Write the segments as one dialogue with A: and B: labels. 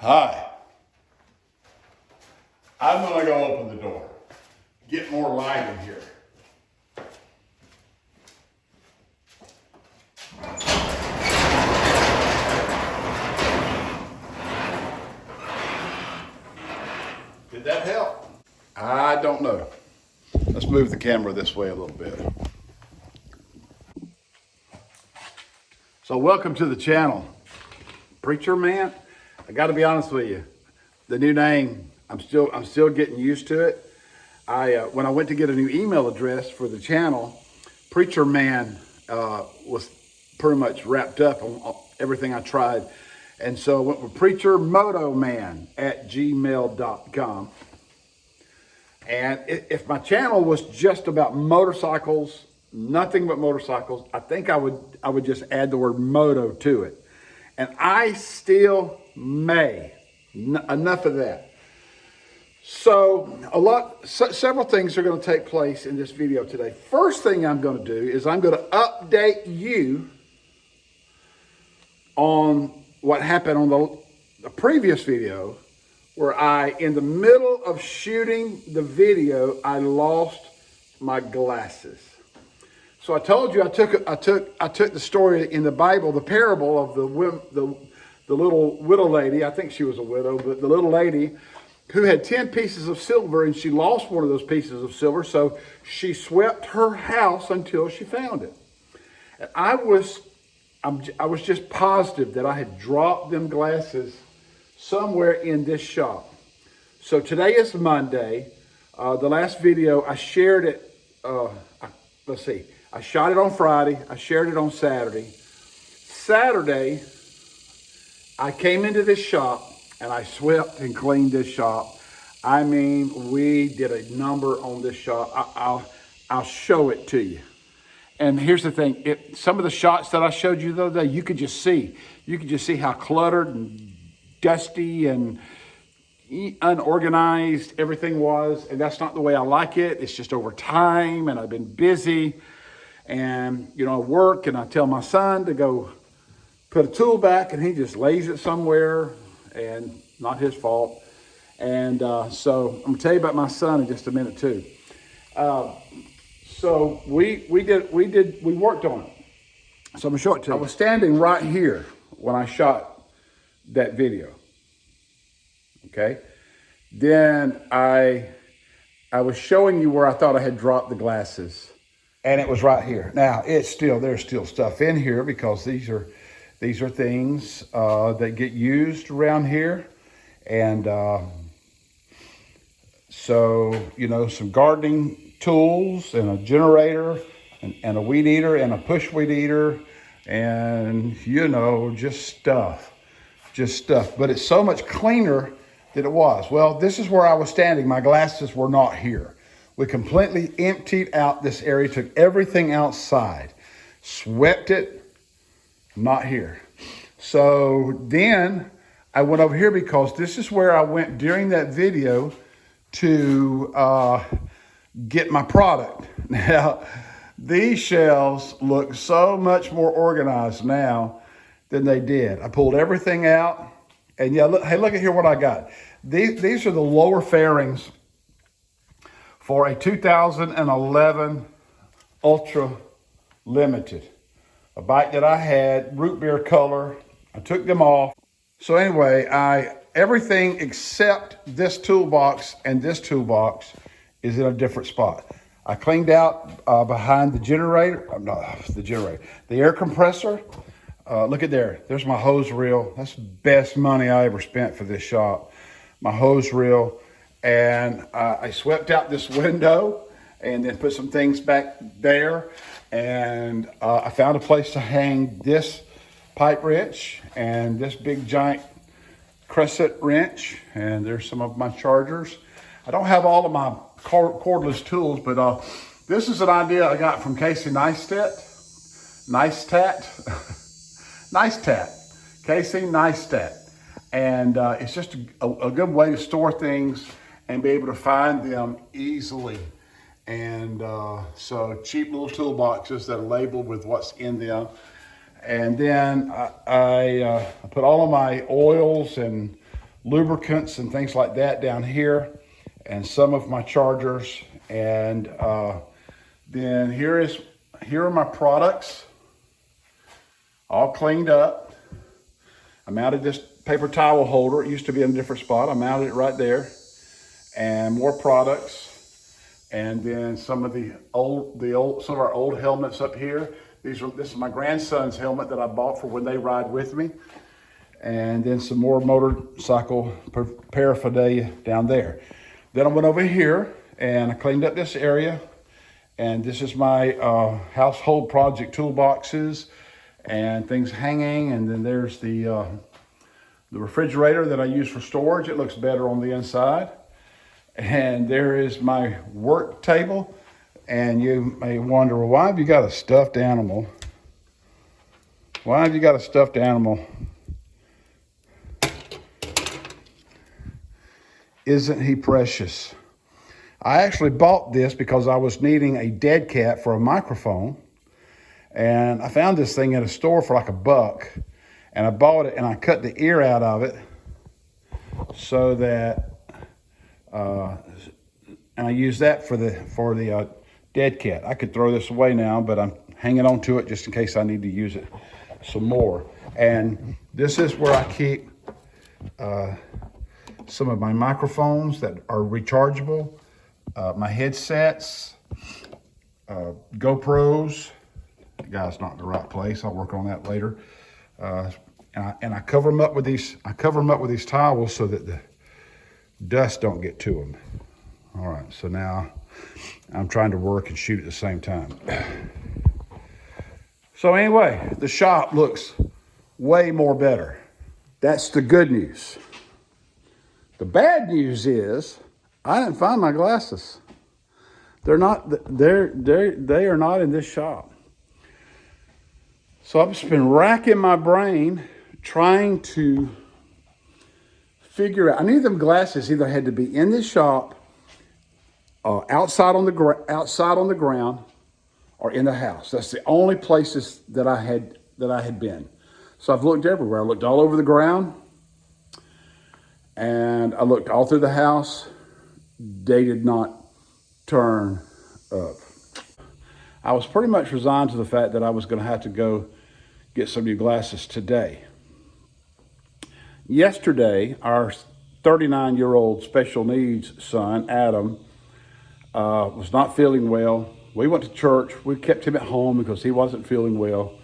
A: Hi. I'm gonna go open the door. Get more light in here. Did that help? I don't know. Let's move the camera this way a little bit. So welcome to the channel. Preacher Man, I gotta be honest with you. The new name, I'm still getting used to it. When I went to get a new email address for the channel, Preacherman was pretty much wrapped up on everything I tried. And so I went with Preachermotoman at gmail.com. And if my channel was just about motorcycles, nothing but motorcycles, I think I would just add the word moto to it. And I still may. Enough of that. So several things are going to take place in this video today. First thing I'm going to do is I'm going to update you on what happened on the previous video, where in the middle of shooting the video, I lost my glasses. So I told you I took the story in the Bible, the parable of the little widow lady. I think she was a widow, but the little lady who had 10 pieces of silver, and she lost one of those pieces of silver. So she swept her house until she found it. And I was just positive that I had dropped them glasses somewhere in this shop. So today is Monday. The last video I shared it. Let's see. I shot it on Friday. I shared it on Saturday. Saturday, I came into this shop and I swept and cleaned this shop. I mean, we did a number on this shop. I'll show it to you. And here's the thing. Some of the shots that I showed you the other day, you could just see how cluttered and dusty and unorganized everything was. And that's not the way I like it. It's just over time, and I've been busy. And, I work, and I tell my son to go put a tool back, and he just lays it somewhere, and not his fault. And so I'm gonna tell you about my son in just a minute too. So we worked on it. So I'm gonna show it to you. I was standing right here when I shot that video. Okay. Then I was showing you where I thought I had dropped the glasses, and it was right here. Now there's still stuff in here because these are things that get used around here. And some gardening tools and a generator and a weed eater and a push weed eater and, just stuff. But it's so much cleaner than it was. Well, this is where I was standing. My glasses were not here. We completely emptied out this area, took everything outside, swept it, not here. So then I went over here because this is where I went during that video to get my product. Now, these shelves look so much more organized now than they did. I pulled everything out, and look at here what I got. These are the lower fairings for a 2011 Ultra Limited, a bike that I had, root beer color. I took them off. So anyway, everything except this toolbox and this toolbox is in a different spot. I cleaned out behind the generator, the air compressor. Look at there. There's my hose reel. That's the best money I ever spent for this shop. My hose reel. And I swept out this window and then put some things back there. And I found a place to hang this pipe wrench and this big giant crescent wrench. And there's some of my chargers. I don't have all of my cordless tools, but this is an idea I got from Casey Neistat. Casey Neistat. And it's just a good way to store things and be able to find them easily. And so cheap little toolboxes that are labeled with what's in them. And then I put all of my oils and lubricants and things like that down here, and some of my chargers. And then here are my products, all cleaned up. I mounted this paper towel holder. It used to be in a different spot. I mounted it right there, and more products. And then some of some of our old helmets up here. This is my grandson's helmet that I bought for when they ride with me. And then some more motorcycle paraphernalia down there. Then I went over here and I cleaned up this area. And this is my household project toolboxes and things hanging. And then there's the refrigerator that I use for storage. It looks better on the inside. And there is my work table. And you may wonder, well, why have you got a stuffed animal? Why have you got a stuffed animal? Isn't he precious? I actually bought this because I was needing a dead cat for a microphone. And I found this thing at a store for like $1. And I bought it and I cut the ear out of it so that, and I use that for the dead cat. I could throw this away now, but I'm hanging on to it just in case I need to use it some more. And this is where I keep some of my microphones that are rechargeable, my headsets, GoPros. Guy's not in the right place. I'll work on that later. And I cover them up with these. I cover them up with these towels so that the dust don't get to them. All right. So now I'm trying to work and shoot at the same time. So anyway, the shop looks way more better. That's the good news. The bad news is I didn't find my glasses. They are not in this shop. So I've just been racking my brain trying to figure out. I knew them glasses either had to be in this shop, outside on the ground, or in the house. That's the only places that I had been. So I've looked everywhere. I looked all over the ground, and I looked all through the house. They did not turn up. I was pretty much resigned to the fact that I was going to have to go get some new glasses today. Yesterday, our 39-year-old special needs son, Adam, was not feeling well. We went to church. We kept him at home because he wasn't feeling well.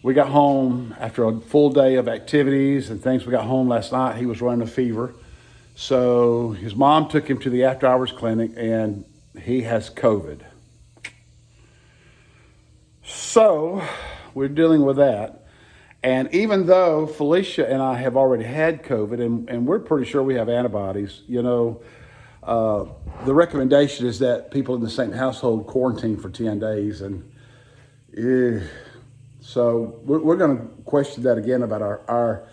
A: We got home after a full day of activities and things. We got home last night. He was running a fever. So his mom took him to the after-hours clinic, and he has COVID. So we're dealing with that. And even though Felicia and I have already had COVID, and we're pretty sure we have antibodies, the recommendation is that people in the same household quarantine for 10 days. And so we're going to question that again about our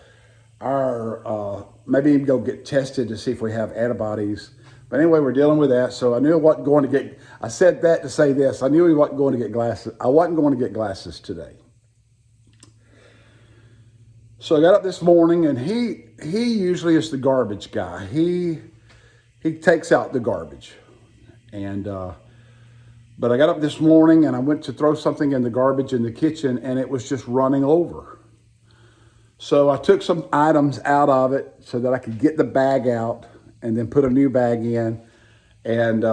A: maybe even go get tested to see if we have antibodies. But anyway, we're dealing with that. So I knew I wasn't going to get, I said that to say this. I knew he wasn't going to get glasses. I wasn't going to get glasses today. So I got up this morning, and he usually is the garbage guy. He takes out the garbage. And, but I got up this morning and I went to throw something in the garbage in the kitchen, and it was just running over. So I took some items out of it so that I could get the bag out and then put a new bag in. And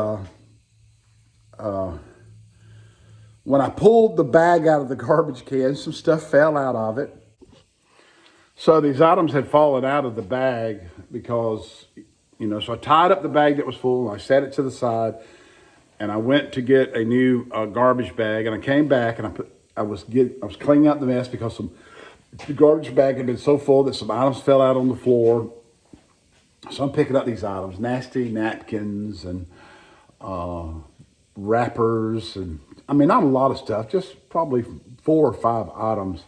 A: when I pulled the bag out of the garbage can, some stuff fell out of it. So these items had fallen out of the bag because, so I tied up the bag that was full, and I set it to the side, and I went to get a new garbage bag, and I came back, and I was cleaning out the mess because the garbage bag had been so full that some items fell out on the floor. So I'm picking up these items, nasty napkins and wrappers, and not a lot of stuff, just probably 4 or 5 items.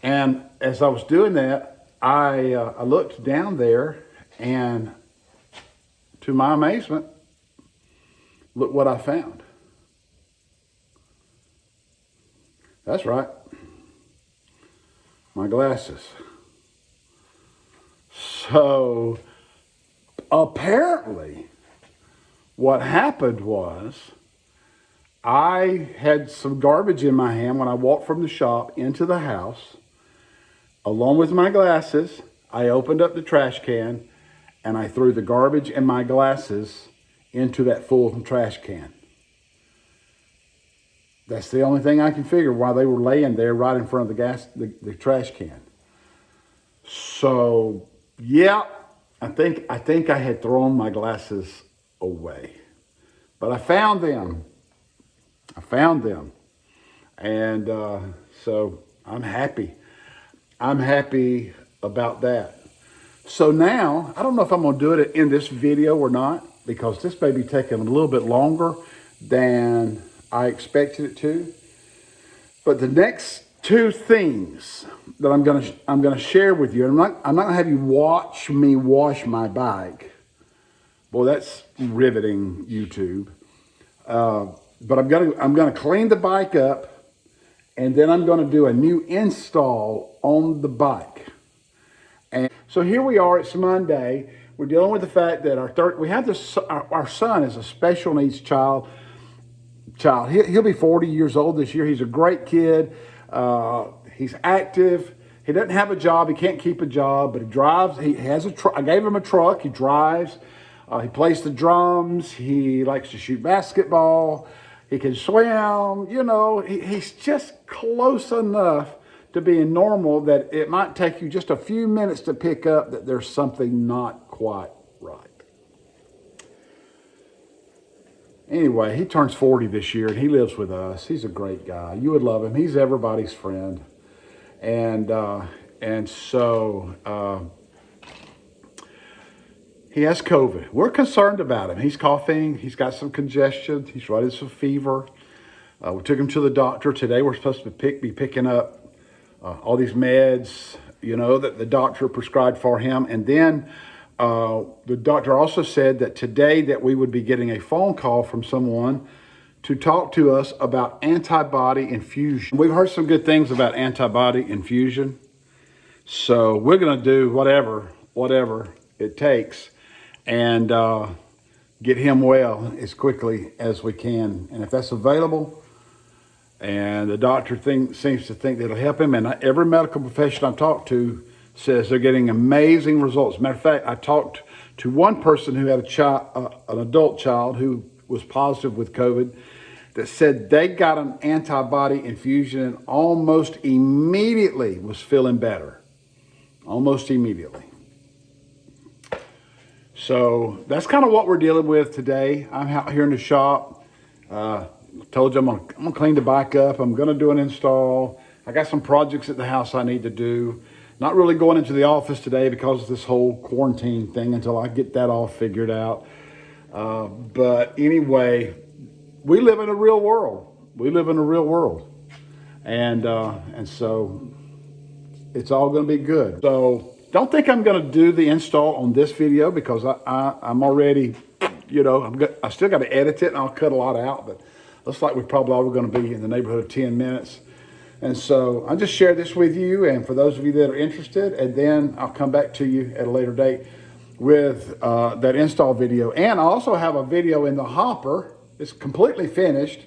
A: And as I was doing that, I looked down there, and to my amazement, look what I found. That's right, my glasses. So apparently what happened was I had some garbage in my hand when I walked from the shop into the house. Along with my glasses, I opened up the trash can and I threw the garbage and my glasses into that full trash can. That's the only thing I can figure why they were laying there right in front of the trash can. So, yeah, I think I had thrown my glasses away. But I found them. And so I'm happy. I'm happy about that. So now, I don't know if I'm going to do it in this video or not, because this may be taking a little bit longer than I expected it to. But the next two things that I'm gonna share with you, I'm not gonna have you watch me wash my bike. Well, that's riveting, YouTube. But I'm gonna clean the bike up, and then I'm gonna do a new install on the bike. And so here we are. It's Monday. We're dealing with the fact that our son is a special needs child. He'll be 40 years old this year. He's a great kid. He's active. He doesn't have a job. He can't keep a job, but he drives. He has a truck. I gave him a truck. He drives. He plays the drums. He likes to shoot basketball. He can swim. You know, he's just close enough to being normal that it might take you just a few minutes to pick up that there's something not quite right. Anyway, he turns 40 this year and he lives with us. He's a great guy. You would love him. He's everybody's friend. And so he has COVID. We're concerned about him. He's coughing. He's got some congestion. He's running some fever. We took him to the doctor today. We're supposed to be picking up all these meds, you know, that the doctor prescribed for him. And then the doctor also said that today that we would be getting a phone call from someone to talk to us about antibody infusion. We've heard some good things about antibody infusion. So we're going to do whatever it takes and get him well as quickly as we can. And if that's available, and the doctor seems to think that it'll help him, and every medical professional I've talked to says they're getting amazing results. Matter of fact, I talked to one person who had an adult child who was positive with COVID that said they got an antibody infusion and almost immediately was feeling better. Almost immediately. So that's kind of what we're dealing with today. I'm out here in the shop. Told you I'm gonna clean the bike up. I'm gonna do an install. I got some projects at the house I need to do. Not really going into the office today because of this whole quarantine thing until I get that all figured out. But anyway, we live in a real world. And so it's all going to be good. So don't think I'm going to do the install on this video because I'm already, you know, I still got to edit it and I'll cut a lot out, but looks like we're probably all going to be in the neighborhood of 10 minutes. And so I just share this with you, and for those of you that are interested, and then I'll come back to you at a later date with that install video. And I also have a video in the hopper. It's completely finished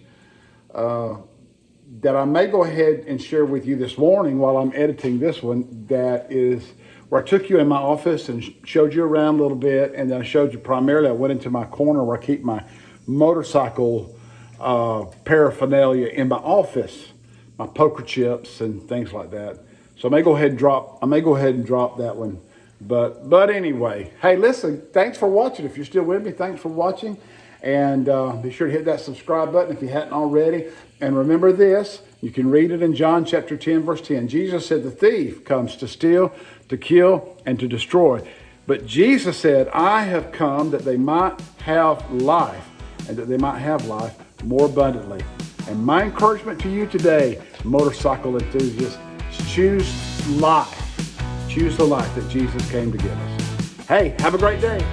A: that I may go ahead and share with you this morning while I'm editing this one. That is where I took you in my office and showed you around a little bit, and then I showed you primarily, I went into my corner where I keep my motorcycle paraphernalia in my office. My poker chips and things like that. So I may go ahead and drop that one. But anyway, hey, listen, thanks for watching. If you're still with me, thanks for watching. And be sure to hit that subscribe button if you hadn't already. And remember this, you can read it in John chapter 10, verse 10. Jesus said, the thief comes to steal, to kill, and to destroy. But Jesus said, I have come that they might have life, and that they might have life more abundantly. And my encouragement to you today, motorcycle enthusiasts, choose life. Choose the life that Jesus came to give us. Hey, have a great day.